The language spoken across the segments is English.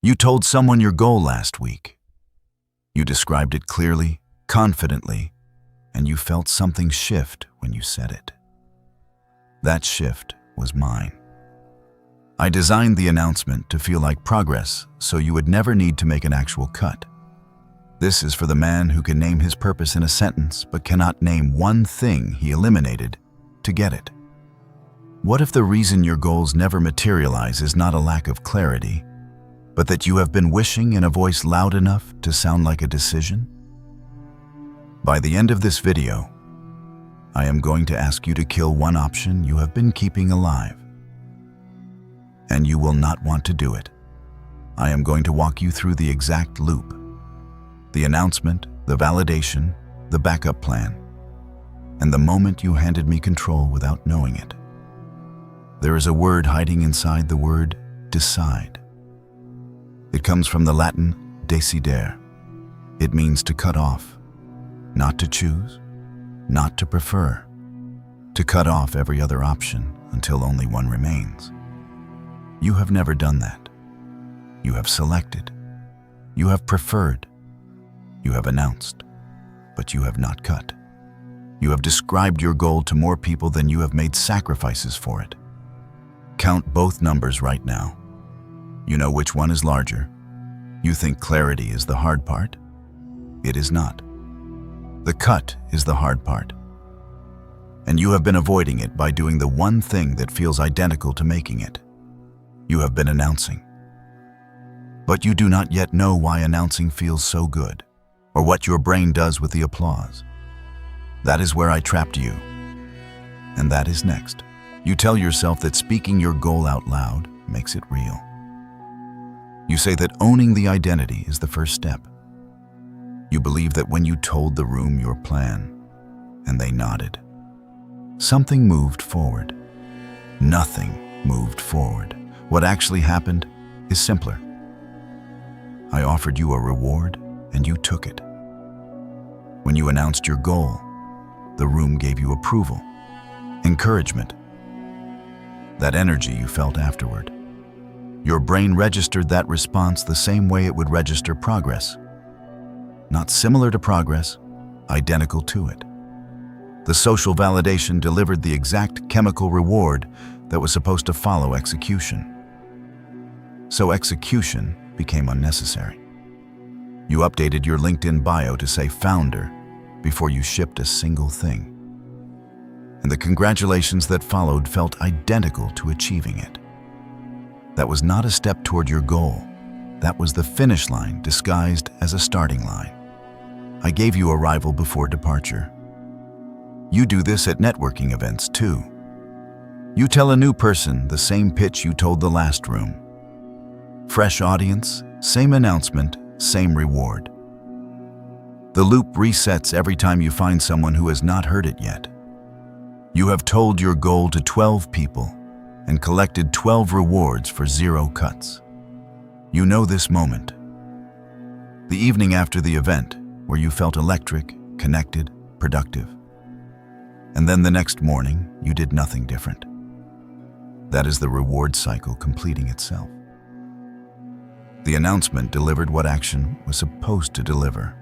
You told someone your goal last week. You described it clearly, confidently, and you felt something shift when you said it. That shift was mine. I designed the announcement to feel like progress so you would never need to make an actual cut. This is for the man who can name his purpose in a sentence but cannot name one thing he eliminated to get it. What if the reason your goals never materialize is not a lack of clarity, but that you have been wishing in a voice loud enough to sound like a decision? By the end of this video, I am going to ask you to kill one option you have been keeping alive. And you will not want to do it. I am going to walk you through the exact loop. The announcement, the validation, the backup plan, and the moment you handed me control without knowing it. There is a word hiding inside the word decide. It comes from the Latin decidere. It means to cut off, not to choose, not to prefer, to cut off every other option until only one remains. You have never done that. You have selected. You have preferred. You have announced, but you have not cut. You have described your goal to more people than you have made sacrifices for it. Count both numbers right now. You know which one is larger. You think clarity is the hard part? It is not. The cut is the hard part. And you have been avoiding it by doing the one thing that feels identical to making it. You have been announcing. But you do not yet know why announcing feels so good, or what your brain does with the applause. That is where I trapped you. And that is next. You tell yourself that speaking your goal out loud makes it real. You say that owning the identity is the first step. You believe that when you told the room your plan, and they nodded, something moved forward. Nothing moved forward. What actually happened is simpler. I offered you a reward, and you took it. When you announced your goal, the room gave you approval, encouragement, that energy you felt afterward. Your brain registered that response the same way it would register progress. Not similar to progress, identical to it. The social validation delivered the exact chemical reward that was supposed to follow execution. So execution became unnecessary. You updated your LinkedIn bio to say founder before you shipped a single thing. And the congratulations that followed felt identical to achieving it. That was not a step toward your goal. That was the finish line disguised as a starting line. I gave you arrival before departure. You do this at networking events too. You tell a new person the same pitch you told the last room. Fresh audience, same announcement, same reward. The loop resets every time you find someone who has not heard it yet. You have told your goal to 12 people and collected 12 rewards for 0 cuts. You know this moment. The evening after the event, where you felt electric, connected, productive. And then the next morning, you did nothing different. That is the reward cycle completing itself. The announcement delivered what action was supposed to deliver.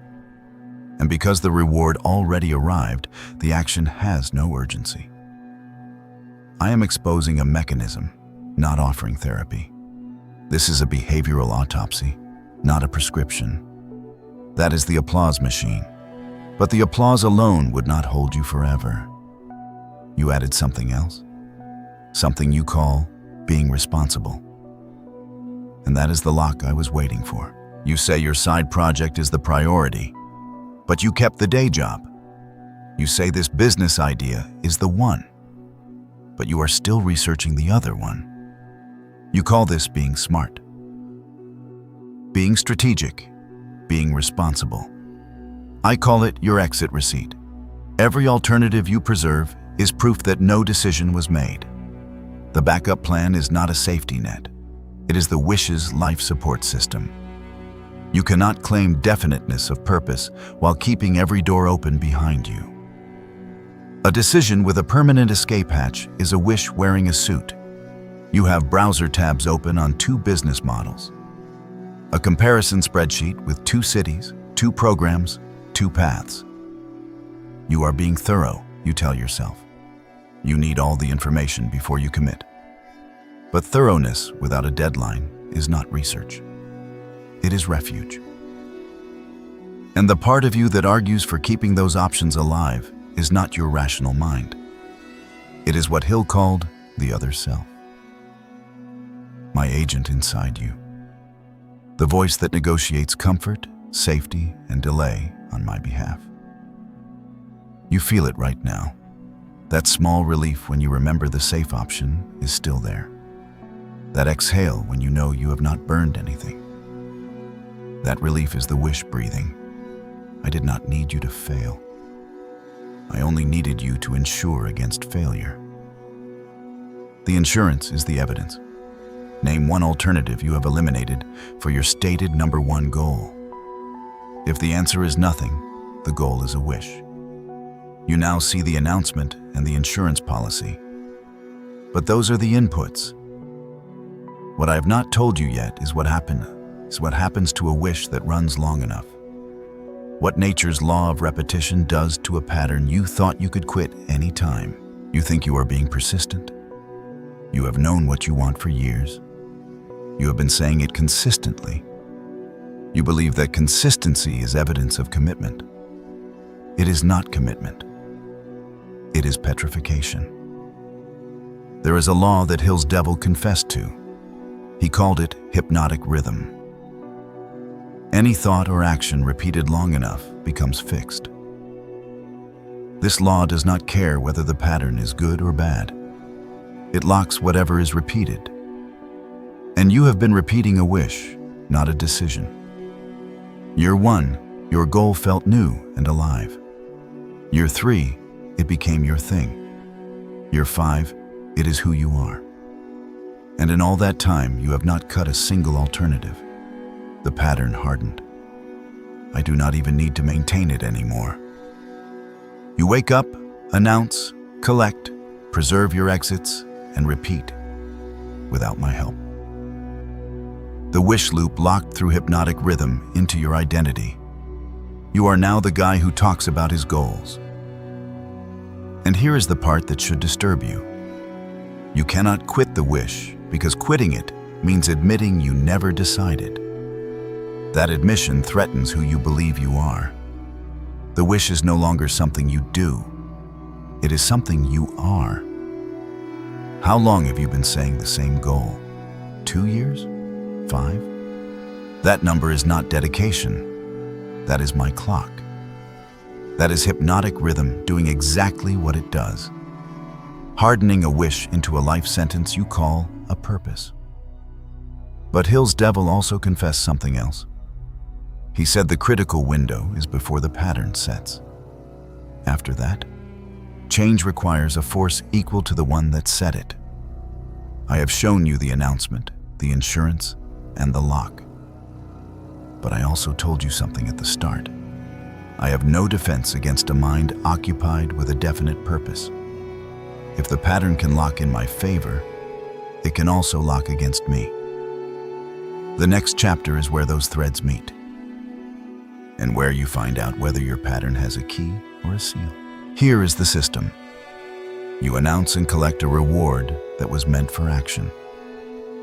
And because the reward already arrived, the action has no urgency. I am exposing a mechanism, not offering therapy. This is a behavioral autopsy, not a prescription. That is the applause machine. But the applause alone would not hold you forever. You added something else, something you call being responsible. And that is the lock I was waiting for. You say your side project is the priority, but you kept the day job. You say this business idea is the one, but you are still researching the other one. You call this being smart, being strategic, being responsible. I call it your exit receipt. Every alternative you preserve is proof that no decision was made. The backup plan is not a safety net. It is the wish's life support system. You cannot claim definiteness of purpose while keeping every door open behind you. A decision with a permanent escape hatch is a wish wearing a suit. You have browser tabs open on 2 business models. A comparison spreadsheet with 2 cities, 2 programs, 2 paths. You are being thorough, you tell yourself. You need all the information before you commit. But thoroughness without a deadline is not research. It is refuge. And the part of you that argues for keeping those options alive is not your rational mind. It is what Hill called the other self. My agent inside you. The voice that negotiates comfort, safety, and delay on my behalf. You feel it right now. That small relief when you remember the safe option is still there. That exhale when you know you have not burned anything. That relief is the wish breathing. I did not need you to fail. I only needed you to insure against failure. The insurance is the evidence. Name one alternative you have eliminated for your stated number 1 goal. If the answer is nothing, the goal is a wish. You now see the announcement and the insurance policy. But those are the inputs. What I have not told you yet is what happens to a wish that runs long enough. What nature's law of repetition does to a pattern you thought you could quit any time. You think you are being persistent. You have known what you want for years. You have been saying it consistently. You believe that consistency is evidence of commitment. It is not commitment. It is petrification. There is a law that Hill's devil confessed to. He called it hypnotic rhythm. Any thought or action repeated long enough becomes fixed. This law does not care whether the pattern is good or bad. It locks whatever is repeated. And you have been repeating a wish, not a decision. Year 1, your goal felt new and alive. Year 3, it became your thing. Year 5, it is who you are. And in all that time, you have not cut a single alternative. The pattern hardened. I do not even need to maintain it anymore. You wake up, announce, collect, preserve your exits, and repeat without my help. The wish loop locked through hypnotic rhythm into your identity. You are now the guy who talks about his goals. And here is the part that should disturb you. You cannot quit the wish because quitting it means admitting you never decided. That admission threatens who you believe you are. The wish is no longer something you do. It is something you are. How long have you been saying the same goal? 2 years? 5? That number is not dedication. That is my clock. That is hypnotic rhythm doing exactly what it does. Hardening a wish into a life sentence you call a purpose. But Hill's devil also confessed something else. He said the critical window is before the pattern sets. After that, change requires a force equal to the one that set it. I have shown you the announcement, the insurance, and the lock. But I also told you something at the start. I have no defense against a mind occupied with a definite purpose. If the pattern can lock in my favor, it can also lock against me. The next chapter is where those threads meet, and where you find out whether your pattern has a key or a seal. Here is the system. You announce and collect a reward that was meant for action.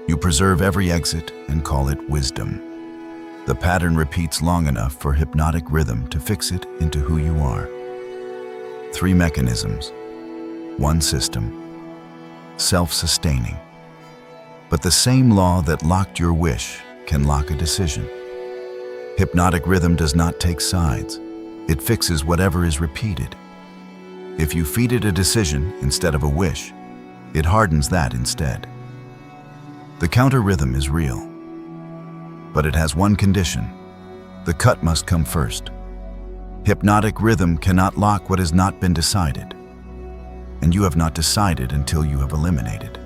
You preserve every exit and call it wisdom. The pattern repeats long enough for hypnotic rhythm to fix it into who you are. 3 mechanisms, 1 system, self-sustaining. But the same law that locked your wish can lock a decision. Hypnotic rhythm does not take sides. It fixes whatever is repeated. If you feed it a decision instead of a wish, it hardens that instead. The counter rhythm is real, but it has one condition. The cut must come first. Hypnotic rhythm cannot lock what has not been decided, and you have not decided until you have eliminated.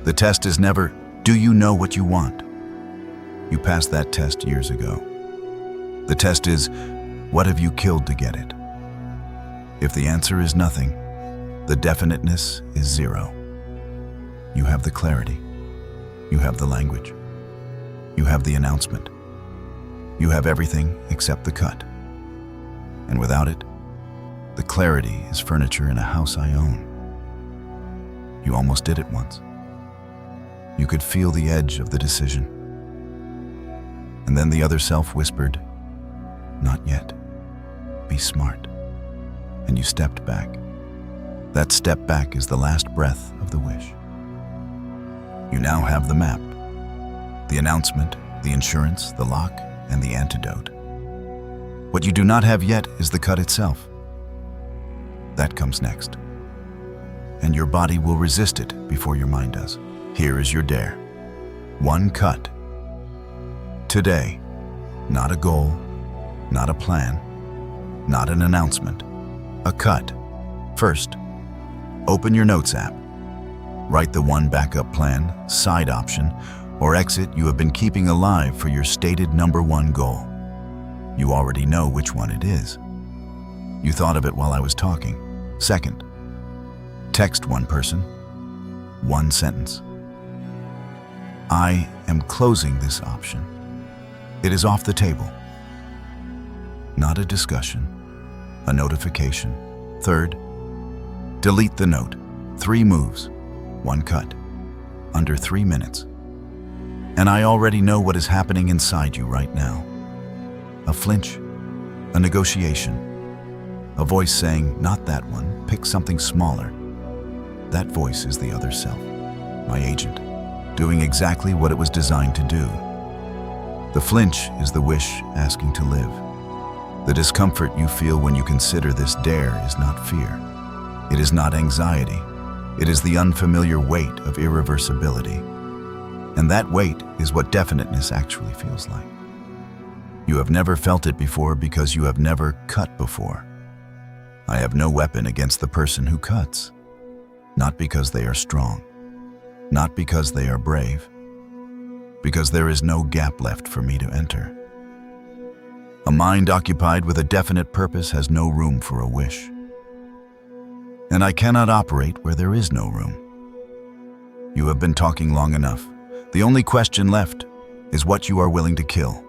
The test is never, do you know what you want? You passed that test years ago. The test is, what have you killed to get it? If the answer is nothing, the definiteness is 0. You have the clarity. You have the language. You have the announcement. You have everything except the cut. And without it, the clarity is furniture in a house I own. You almost did it once. You could feel the edge of the decision. And then the other self whispered, "Not yet. Be smart." And you stepped back. That step back is the last breath of the wish. You now have the map, the announcement, the insurance, the lock, and the antidote. What you do not have yet is the cut itself. That comes next. And your body will resist it before your mind does. Here is your dare. One cut. Today. Not a goal, not a plan, not an announcement. A cut. First, open your notes app. Write the one backup plan, side option, or exit you have been keeping alive for your stated number one goal. You already know which one it is. You thought of it while I was talking. Second, text one person, one sentence. I am closing this option. It is off the table. Not a discussion, a notification. Third, delete the note. 3 moves, 1 cut, under 3 minutes. And I already know what is happening inside you right now. A flinch, a negotiation, a voice saying, "Not that one, pick something smaller." That voice is the other self, my agent, doing exactly what it was designed to do. The flinch is the wish asking to live. The discomfort you feel when you consider this dare is not fear. It is not anxiety. It is the unfamiliar weight of irreversibility. And that weight is what definiteness actually feels like. You have never felt it before because you have never cut before. I have no weapon against the person who cuts. Not because they are strong. Not because they are brave. Because there is no gap left for me to enter. A mind occupied with a definite purpose has no room for a wish. And I cannot operate where there is no room. You have been talking long enough. The only question left is what you are willing to kill.